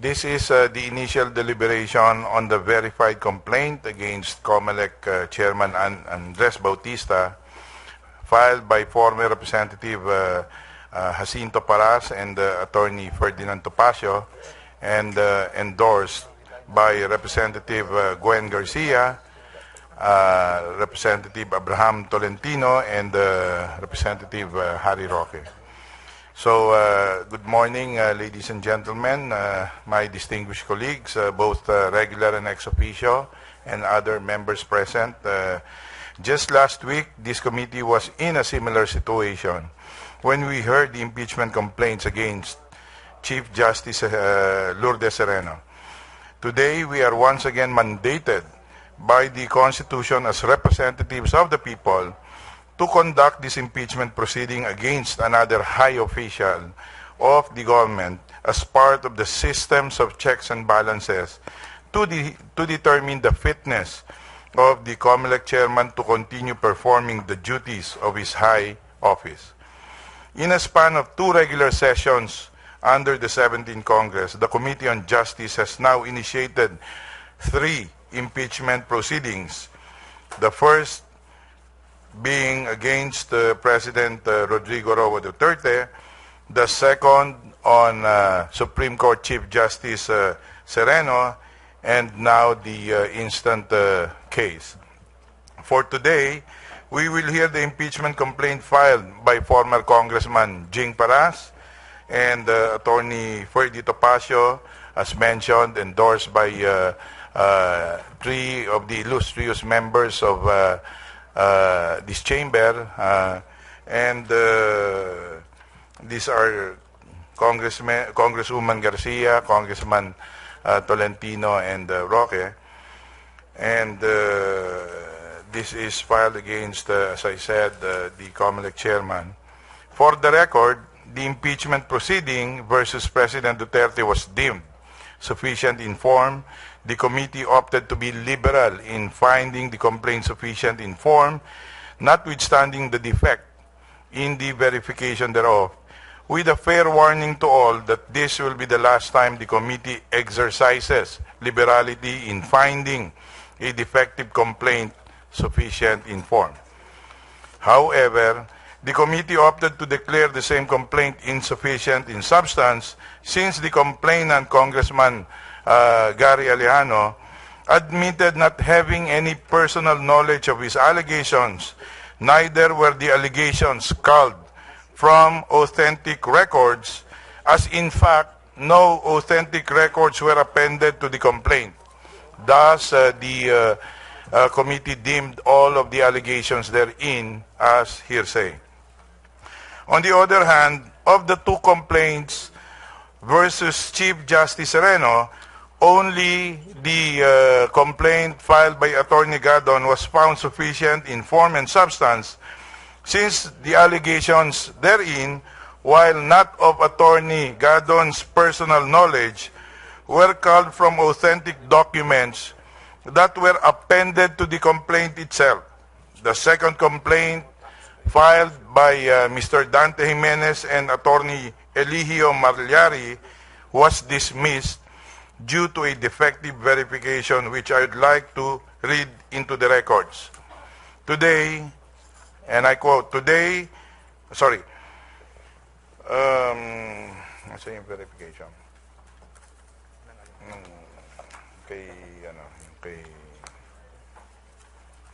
This is the initial deliberation on the verified complaint against Comelec Chairman Andres Bautista, filed by former Representative Jacinto Paras and Attorney Ferdinand Topacio, and endorsed by Representative Gwen Garcia, Representative Abraham Tolentino, and Representative Harry Roque. So, good morning, ladies and gentlemen, my distinguished colleagues, both regular and ex officio, and other members present. Just last week, this committee was in a similar situation when we heard the impeachment complaints against Chief Justice Lourdes Sereno. Today, we are once again mandated by the Constitution as representatives of the people to conduct this impeachment proceeding against another high official of the government as part of the systems of checks and balances to determine the fitness of the Comelec chairman to continue performing the duties of his high office. In a span of 2 regular sessions under the 17th Congress, the Committee on Justice has now initiated 3 impeachment proceedings. The first being against President Rodrigo Roa Duterte, the second on Supreme Court Chief Justice Sereno, and now the instant case. For today, we will hear the impeachment complaint filed by former Congressman Jing Paras and Attorney Ferdy Topacio, as mentioned, endorsed by 3 of the illustrious members of this chamber, and these are Congresswoman Garcia, Congressman Tolentino, and Roque, and this is filed against, as I said, the Comelec chairman. For the record, the impeachment proceeding versus President Duterte was deemed sufficient in form. The committee opted to be liberal in finding the complaint sufficient in form, notwithstanding the defect in the verification thereof, with a fair warning to all that this will be the last time the committee exercises liberality in finding a defective complaint sufficient in form. However, the committee opted to declare the same complaint insufficient in substance, since the complainant, Congressman Gary Alejano, admitted not having any personal knowledge of his allegations. Neither were the allegations culled from authentic records, as in fact no authentic records were appended to the complaint. Thus, the committee deemed all of the allegations therein as hearsay. On the other hand, of the 2 complaints versus Chief Justice Sereno, only the complaint filed by Attorney Gadon was found sufficient in form and substance, since the allegations therein, while not of Attorney Gadon's personal knowledge, were culled from authentic documents that were appended to the complaint itself. The second complaint, filed by Mr. Dante Jimenez and Attorney Eligio Marliari, was dismissed due to a defective verification, which I would like to read into the records. Today, and I quote, nasa yung verification? Kay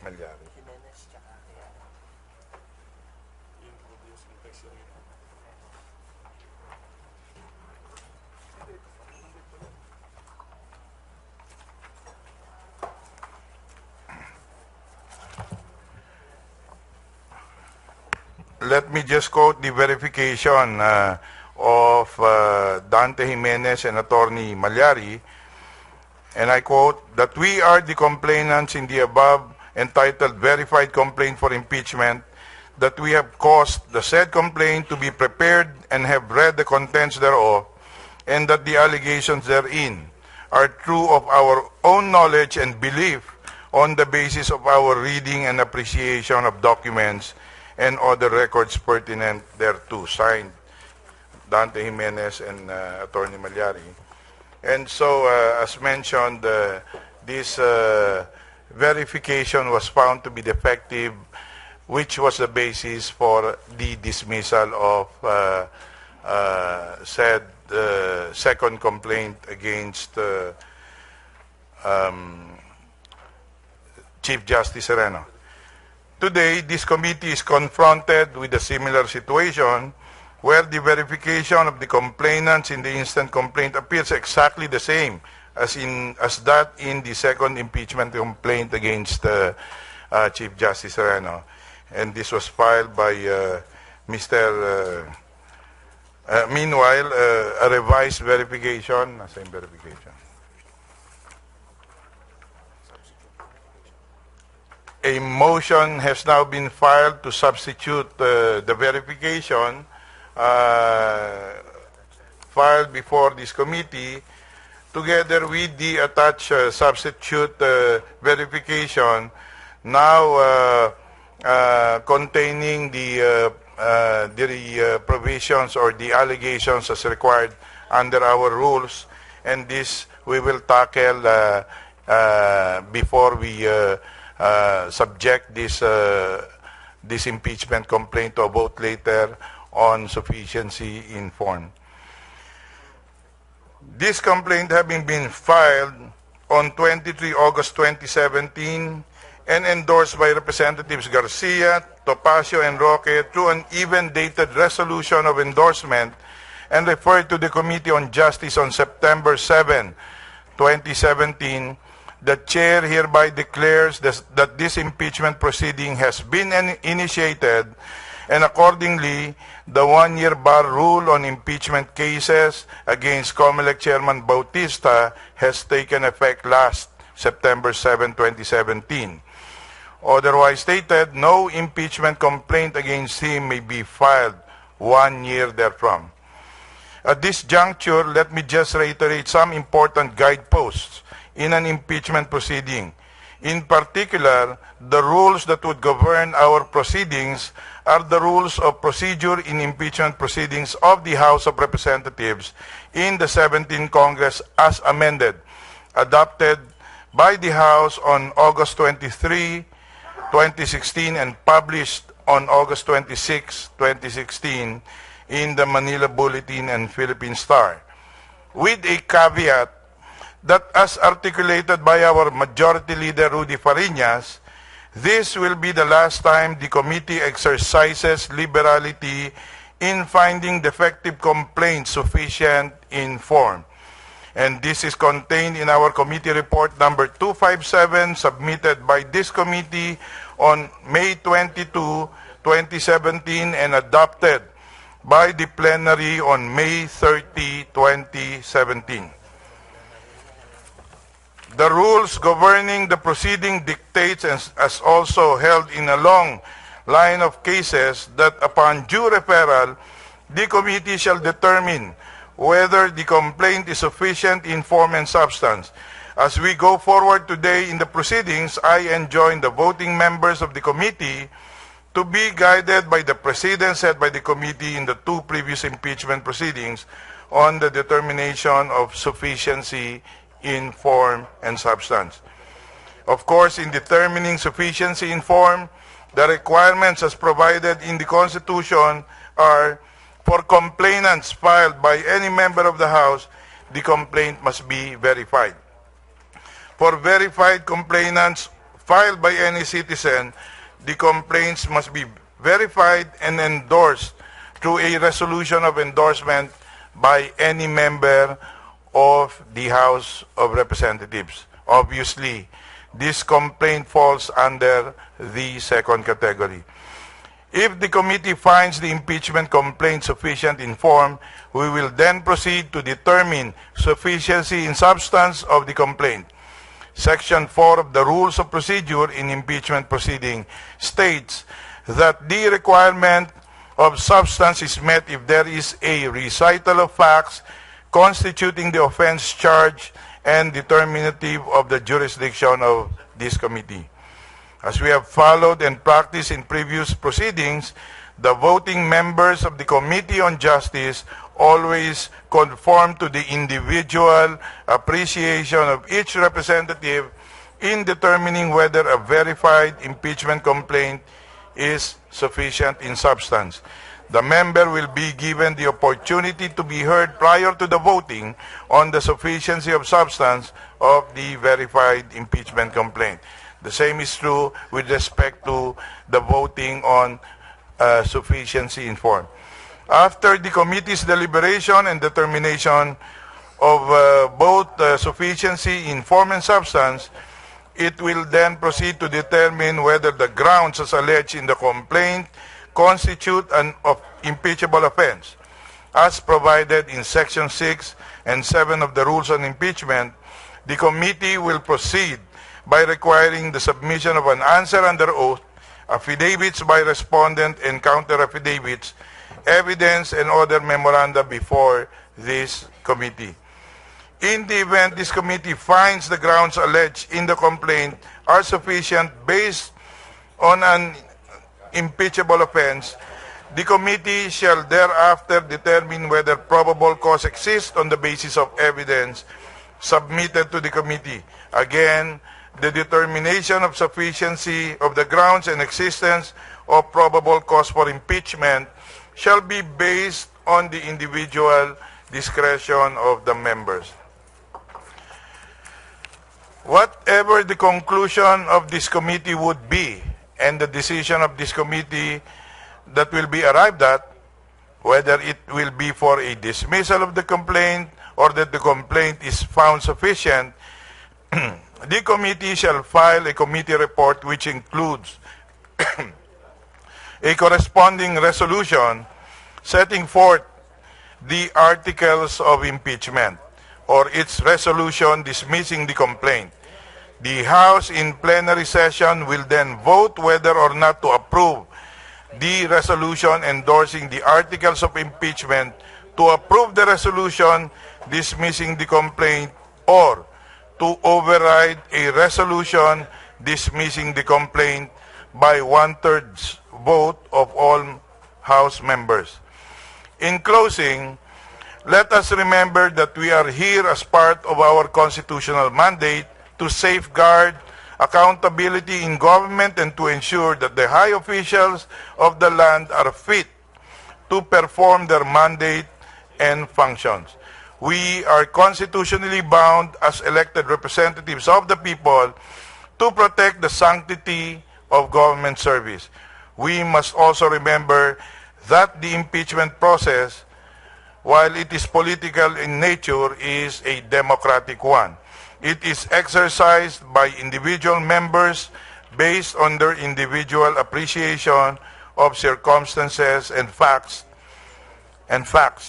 Malyari. Let me just quote the verification of Dante Jimenez and Attorney Malyari, and I quote, that we are the complainants in the above entitled verified complaint for impeachment, that we have caused the said complaint to be prepared and have read the contents thereof, and that the allegations therein are true of our own knowledge and belief on the basis of our reading and appreciation of documents and other records pertinent thereto. Signed, Dante Jimenez and Attorney Malyari. And so, as mentioned, this verification was found to be defective, which was the basis for the dismissal of said second complaint against Chief Justice Sereno. Today, this committee is confronted with a similar situation where the verification of the complainants in the instant complaint appears exactly the same as that in the second impeachment complaint against Chief Justice Sereno. And this was filed by meanwhile, a revised verification, same verification. A motion has now been filed to substitute the verification filed before this committee together with the attached substitute verification now containing the provisions or the allegations as required under our rules, and this we will tackle before we subject this impeachment complaint to a vote later on sufficiency in form. This complaint having been filed on 23 August 2017 and endorsed by Representatives Garcia, Topacio, and Roque through an even-dated resolution of endorsement and referred to the Committee on Justice on September 7, 2017, the Chair hereby declares that this impeachment proceeding has been initiated, and accordingly, the one-year bar rule on impeachment cases against Comelec Chairman Bautista has taken effect last September 7, 2017. Otherwise stated, no impeachment complaint against him may be filed 1 year therefrom. At this juncture, let me just reiterate some important guideposts in an impeachment proceeding. In particular, the rules that would govern our proceedings are the rules of procedure in impeachment proceedings of the House of Representatives in the 17th Congress as amended, adopted by the House on August 23, 2016 and published on August 26, 2016 in the Manila Bulletin and Philippine Star, with a caveat that as articulated by our Majority Leader Rudy Fariñas, this will be the last time the committee exercises liberality in finding defective complaints sufficient in form. And this is contained in our committee report number 257 submitted by this committee on May 22, 2017 and adopted by the plenary on May 30, 2017. The rules governing the proceeding dictates, as also held in a long line of cases, that upon due referral, the committee shall determine whether the complaint is sufficient in form and substance. As we go forward today in the proceedings, I enjoin the voting members of the committee to be guided by the precedent set by the committee in the two previous impeachment proceedings on the determination of sufficiency in form and substance. Of course, in determining sufficiency in form, the requirements as provided in the Constitution are: for complainants filed by any member of the House, the complaint must be verified. For verified complainants filed by any citizen, the complaints must be verified and endorsed through a resolution of endorsement by any member of the House of Representatives. Obviously, this complaint falls under the second category. If the committee finds the impeachment complaint sufficient in form, we will then proceed to determine sufficiency in substance of the complaint. Section 4 of the Rules of Procedure in Impeachment Proceeding states that the requirement of substance is met if there is a recital of facts constituting the offense charged and determinative of the jurisdiction of this committee. As we have followed and practiced in previous proceedings, The voting members of the Committee on Justice always conform to the individual appreciation of each representative in determining whether a verified impeachment complaint is sufficient in substance. The member will be given the opportunity to be heard prior to the voting on the sufficiency of substance of the verified impeachment complaint. The same is true with respect to the voting on sufficiency in form. After the committee's deliberation and determination of both sufficiency in form and substance, it will then proceed to determine whether the grounds as alleged in the complaint constitute an impeachable offense. As provided in Section 6 and 7 of the Rules on Impeachment, the committee will proceed by requiring the submission of an answer under oath, affidavits by respondent and counter-affidavits, evidence and other memoranda before this committee. In the event this committee finds the grounds alleged in the complaint are sufficient based on an impeachable offense, the committee shall thereafter determine whether probable cause exists on the basis of evidence submitted to the committee. Again, the determination of sufficiency of the grounds and existence of probable cause for impeachment shall be based on the individual discretion of the members. Whatever the conclusion of this committee would be, and the decision of this committee that will be arrived at, whether it will be for a dismissal of the complaint or that the complaint is found sufficient, the committee shall file a committee report which includes a corresponding resolution setting forth the articles of impeachment or its resolution dismissing the complaint. The House in plenary session will then vote whether or not to approve the resolution endorsing the articles of impeachment, to approve the resolution dismissing the complaint, or to override a resolution dismissing the complaint by one-third vote of all House members. In closing, let us remember that we are here as part of our constitutional mandate to safeguard accountability in government and to ensure that the high officials of the land are fit to perform their mandate and functions. We are constitutionally bound as elected representatives of the people to protect the sanctity of government service. We must also remember that the impeachment process, while it is political in nature, is a democratic one. It is exercised by individual members based on their individual appreciation of circumstances and facts.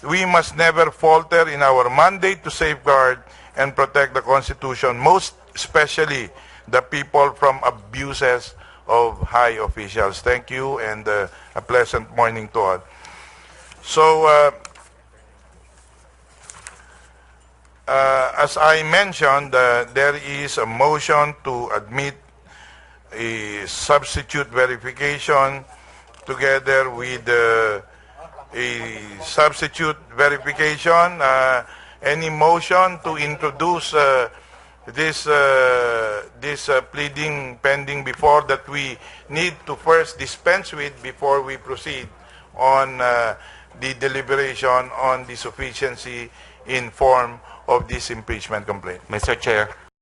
We must never falter in our mandate to safeguard and protect the Constitution, most especially the people from abuses of high officials. Thank you, and a pleasant morning to all. So, as I mentioned, there is a motion to admit a substitute verification together with a substitute verification. Any motion to introduce this pleading pending before that we need to first dispense with before we proceed on the deliberation on the sufficiency in form of this impeachment complaint? Mr. Chair,